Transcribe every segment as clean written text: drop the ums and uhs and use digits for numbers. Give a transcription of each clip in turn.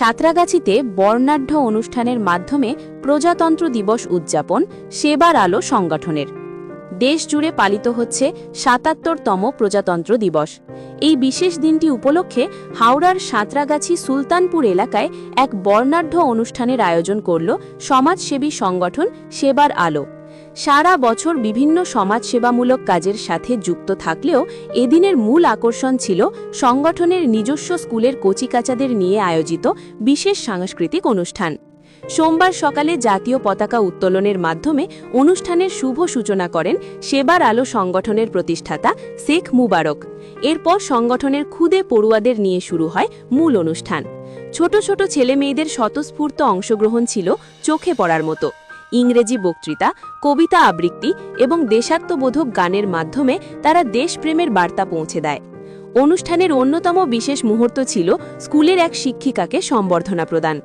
সাঁতরাগাছিতে বর্ণাঢ্য অনুষ্ঠানের মাধ্যমে প্রজাতন্ত্র দিবস উদযাপন সেবার আলো সংগঠনের। দেশ জুড়ে পালিত হচ্ছে ৭৭তম প্রজাতন্ত্র দিবস। এই বিশেষ দিনটি উপলক্ষে হাওড়ার সাঁতরাগাছি সুলতানপুর এলাকায় এক বর্ণাঢ্য অনুষ্ঠানের আয়োজন করল সমাজসেবী সংগঠন সেবার আলো। সারা বছর বিভিন্ন সমাজসেবামূলক কাজের সাথে যুক্ত থাকলেও এদিনের মূল আকর্ষণ ছিল সংগঠনের নিজস্ব স্কুলের কচিকাচাদের নিয়ে আয়োজিত বিশেষ সাংস্কৃতিক অনুষ্ঠান। সোমবার সকালে জাতীয় পতাকা উত্তোলনের মাধ্যমে অনুষ্ঠানের শুভ সূচনা করেন সেবার আলো সংগঠনের প্রতিষ্ঠাতা শেখ মুবারক। এরপর সংগঠনের ক্ষুদে পড়ুয়াদের নিয়ে শুরু হয় মূল অনুষ্ঠান। ছোট ছোট ছেলেমেয়েদের স্বতঃস্ফূর্ত অংশগ্রহণ ছিল চোখে পড়ার মতো। ইংরেজি বক্তৃতা, কবিতা আবৃত্তি এবং দেশাত্মবোধক গানের মাধ্যমে তারা দেশপ্রেমের বার্তা পৌঁছে দেয়। অনুষ্ঠানের অন্যতম বিশেষ মুহূর্ত ছিল স্কুলের এক শিক্ষিকাকে সম্বর্ধনা প্রদান।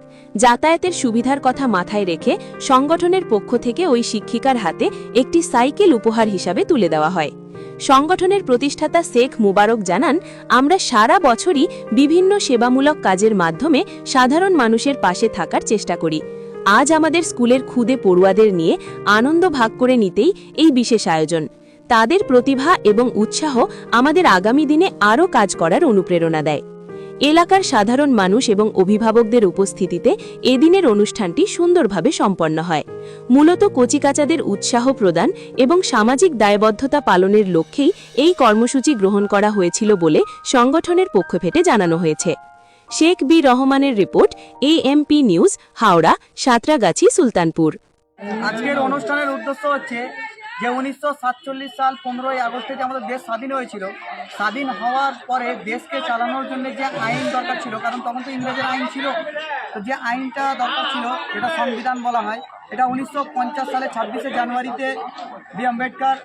যাতায়াতের সুবিধার কথা মাথায় রেখে সংগঠনের পক্ষ থেকে ওই শিক্ষিকার হাতে একটি সাইকেল উপহার হিসাবে তুলে দেওয়া হয়। সংগঠনের প্রতিষ্ঠাতা শেখ মুবারক জানান, আমরা সারা বছরই বিভিন্ন সেবামূলক কাজের মাধ্যমে সাধারণ মানুষের পাশে থাকার চেষ্টা করি। আজ আমাদের স্কুলের ক্ষুদে পড়ুয়াদের নিয়ে আনন্দ ভাগ করে নিতেই এই বিশেষ আয়োজন। তাদের প্রতিভা এবং উৎসাহ আমাদের আগামী দিনে আরও কাজ করার অনুপ্রেরণা দেয়। এলাকার সাধারণ মানুষ এবং অভিভাবকদের উপস্থিতিতে এদিনের অনুষ্ঠানটি সুন্দরভাবে সম্পন্ন হয়। মূলত কচিকাচাদের উৎসাহ প্রদান এবং সামাজিক দায়বদ্ধতা পালনের লক্ষ্যেই এই কর্মসূচি গ্রহণ করা হয়েছিল বলে সংগঠনের পক্ষ থেকে জানানো হয়েছে। শেখ বি রহমানের report, AMP news, Howrah, Santragachi, Sultanpur. আজকের অনুষ্ঠানের উদ্দেশ্য হচ্ছে যে 1947 সাল 15ই আগস্টে যে আমাদের দেশ স্বাধীন হয়েছিল, স্বাধীন হওয়ার পরে দেশকে চালানোর জন্য যে আইন দরকার ছিল, কারণ তখন তো ইংরেজের আইন ছিল, তো যে আইনটা দরকার ছিল এটা সংবিধান বলা হয়। এটা 1950 সালে 26শে জানুয়ারিতে বি আম্বেদকর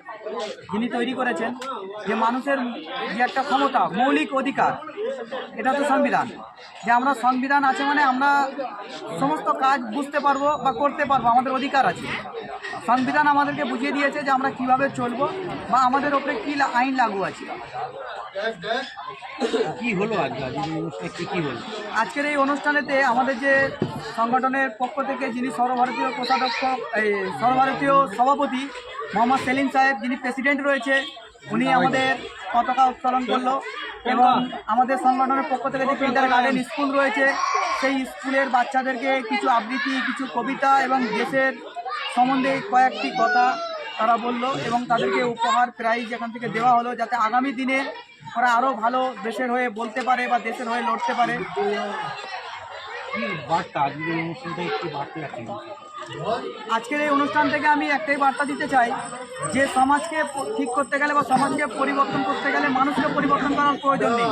যিনি তৈরি করেছেন, যে মানুষের যে একটা ক্ষমতা, মৌলিক অধিকার, এটা তো সংবিধান। যে আমরা সংবিধান আছে মানে আমরা সমস্ত কাজ বুঝতে পারবো বা করতে পারবো, আমাদের অধিকার আছে। সংবিধান আমাদেরকে বুঝিয়ে দিয়েছে যে আমরা কিভাবে চলবো বা আমাদের ওপরে কী আইন লাগু আছে। কি হলো কি হলো আজকের এই অনুষ্ঠানেতে আমাদের যে সংগঠনের পক্ষ থেকে যিনি সর্বভারতীয় কোষাধ্যক্ষ, সর্বভারতীয় সভাপতি মোহাম্মদ সেলিম সাহেব, যিনি প্রেসিডেন্ট রয়েছে, উনি আমাদের পতাকা উত্তোলন করলো। এবং আমাদের সংগঠনের পক্ষ থেকে যে কিন্ডারগার্টেন স্কুল রয়েছে, সেই স্কুলের বাচ্চাদেরকে কিছু আবৃত্তি, কিছু কবিতা এবং দেশের সম্বন্ধে কয়েকটি কথা তারা বলল এবং তাদেরকে উপহার প্রাইজ এখান থেকে দেওয়া হলো, যাতে আগামী দিনে ওরা আরও ভালো দেশের হয়ে বলতে পারে বা দেশের হয়ে লড়তে পারে। আজকের এই অনুষ্ঠান থেকে আমি একটাই বার্তা দিতে চাই যে সমাজকে ঠিক করতে গেলে বা সমাজকে পরিবর্তন করতে গেলে মানুষকে পরিবর্তন করার প্রয়োজন নেই।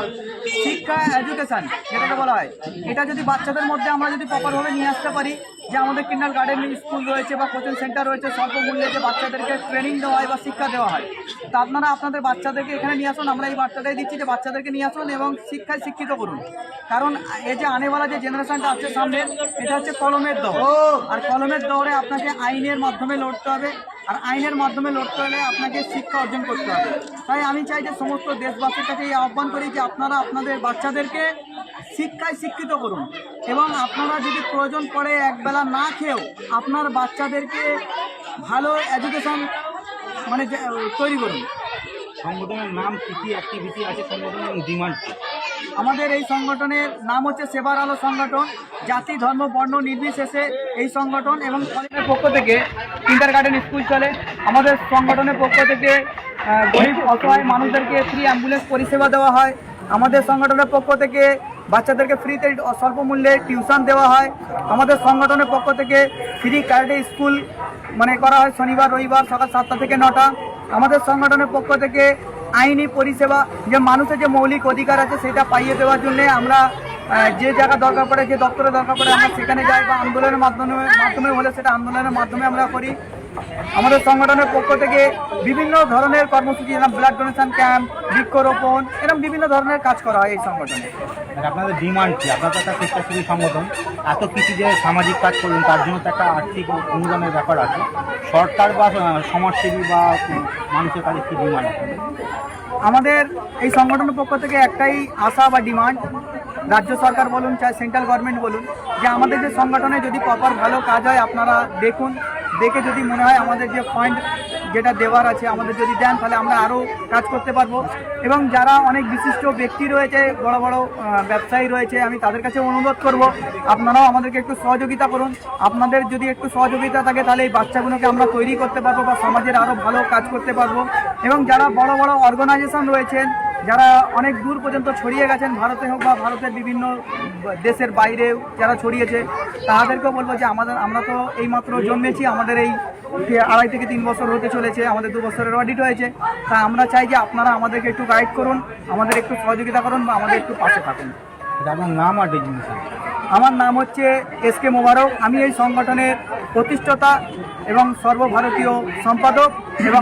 শিক্ষা, এডুকেশান যেটাকে বলা হয়, এটা যদি বাচ্চাদের মধ্যে আমরা যদি প্রপারভাবে নিয়ে আসতে পারি, যে আমাদের কিন্ডারগার্টেন স্কুল রয়েছে বা কোচিং সেন্টার রয়েছে, স্বল্পমূল্যে যে বাচ্চাদেরকে ট্রেনিং দেওয়া হয় বা শিক্ষা দেওয়া হয়, তা আপনারা আপনাদের বাচ্চাদেরকে এখানে নিয়ে আসুন। আমরা এই বার্তাটাই দিচ্ছি যে বাচ্চাদেরকে নিয়ে আসুন এবং শিক্ষায় শিক্ষিত করুন। কারণ এই যে আনেওয়ালা যে জেনারেশনটা আসছে সামনে, এটা হচ্ছে কলমের দৌড়, আর কলমের দৌড়ে আপনাকে আইনের মাধ্যমে লড়তে হবে, আর আইনের মাধ্যমে লড়তে হলে আপনাকে শিক্ষা অর্জন করতে হবে। তাই আমি চাই যে সমস্ত দেশবাসীর কাছে এই আহ্বান করি যে আপনারা আপনাদের বাচ্চাদেরকে শিক্ষায় শিক্ষিত করুন এবং আপনারা যদি প্রয়োজন পড়ে একবেলা না খেয়েও আপনার বাচ্চাদেরকে ভালো এডুকেশন মানে তৈরি করুন। সংগঠনের নাম কি কি অ্যাক্টিভিটি আছে, সংগঠনের ডিমান্ড কি? আমাদের এই সংগঠনের নাম হচ্ছে সেবার আলো সংগঠন। জাতি, ধর্ম, বর্ণ নির্বিশেষে এই সংগঠন এবং কলেজের পক্ষ থেকে কিন্ডারগার্টেন স্কুল চলে। আমাদের সংগঠনের পক্ষ থেকে গরিব অসহায় মানুষদেরকে ফ্রি অ্যাম্বুলেন্স পরিষেবা দেওয়া হয়। আমাদের সংগঠনের পক্ষ থেকে বাচ্চাদেরকে ফ্রিতে স্বল্প মূল্যে টিউশন দেওয়া হয়। আমাদের সংগঠনের পক্ষ থেকে ফ্রি ক্যারাটে স্কুল মানে করা হয় শনিবার রবিবার সকাল 7টা থেকে 9টা। আমাদের সংগঠনের পক্ষ থেকে আইনি পরিষেবা, যে মানুষের যে মৌলিক অধিকার আছে সেটা পাইয়ে দেওয়ার জন্যে আমরা যে জায়গা দরকার পড়ে, যে দপ্তরে দরকার পড়ে আমরা সেখানে যাই, বা আন্দোলনের মাধ্যমে হলে সেটা আন্দোলনের মাধ্যমে আমরা করি। আমাদের সংগঠনের পক্ষ থেকে বিভিন্ন ধরনের কর্মসূচি, যেমন ব্লাড ডোনেশন ক্যাম্প, বৃক্ষরোপণ, এরকম বিভিন্ন ধরনের কাজ করা হয় এই সংগঠনে। আপনাদের ডিমান্ড কি? আপনাদের একটা স্বেচ্ছাসেবী সংগঠন, এত কিছু যে সামাজিক কাজ করবেন তার জন্য তো একটা আর্থিক অনুদানের ব্যাপার আছে। সরকার বা সমাজসেবী বা মানুষের কাছে কী ডিমান্ড? আমাদের এই সংগঠনের পক্ষ থেকে একটাই আশা বা ডিমান্ড রাজ্য সরকার বলুন চাই সেন্ট্রাল গভর্নমেন্ট বলুন, যে আমাদের যে সংগঠনে যদি প্রপার ভালো কাজ হয় আপনারা দেখুন, দেখে যদি মনে হয় আমাদের যে ফান্ড যেটা দেওয়ার আছে আমাদের যদি দেন তাহলে আমরা আরও কাজ করতে পারবো। এবং যারা অনেক বিশিষ্ট ব্যক্তি রয়েছে, বড় বড় ব্যবসায়ী রয়েছে, আমি তাদের কাছে অনুরোধ করব আপনারাও আমাদেরকে একটু সহযোগিতা করুন। আপনাদের যদি একটু সহযোগিতা থাকে তাহলে এই বাচ্চাগুলোকে আমরা তৈরি করতে পারবো বা সমাজের আরও ভালো কাজ করতে পারবো। এবং যারা বড় বড় অর্গানাইজেশন রয়েছেন, যারা অনেক দূর পর্যন্ত ছড়িয়ে গেছেন, ভারতে হোক বা ভারতের বিভিন্ন দেশের বাইরেও যারা ছড়িয়েছে, তাদেরকেও বলবো যে আমরা তো এইমাত্র জন্মেছি, আমাদের এই 2.5 থেকে 3 বছর হতে চলেছে, আমাদের 2 বছরের অডিট হয়েছে। তা আমরা চাই যে আপনারা আমাদেরকে একটু গাইড করুন, আমাদের একটু সহযোগিতা করুন বা আমাদের একটু পাশে থাকুন। আপনার নাম আর ডেজিগনেশন? আমার নাম হচ্ছে এসকে মোবারক। আমি এই সংগঠনের প্রতিষ্ঠাতা এবং সর্বভারতীয় সম্পাদক এবং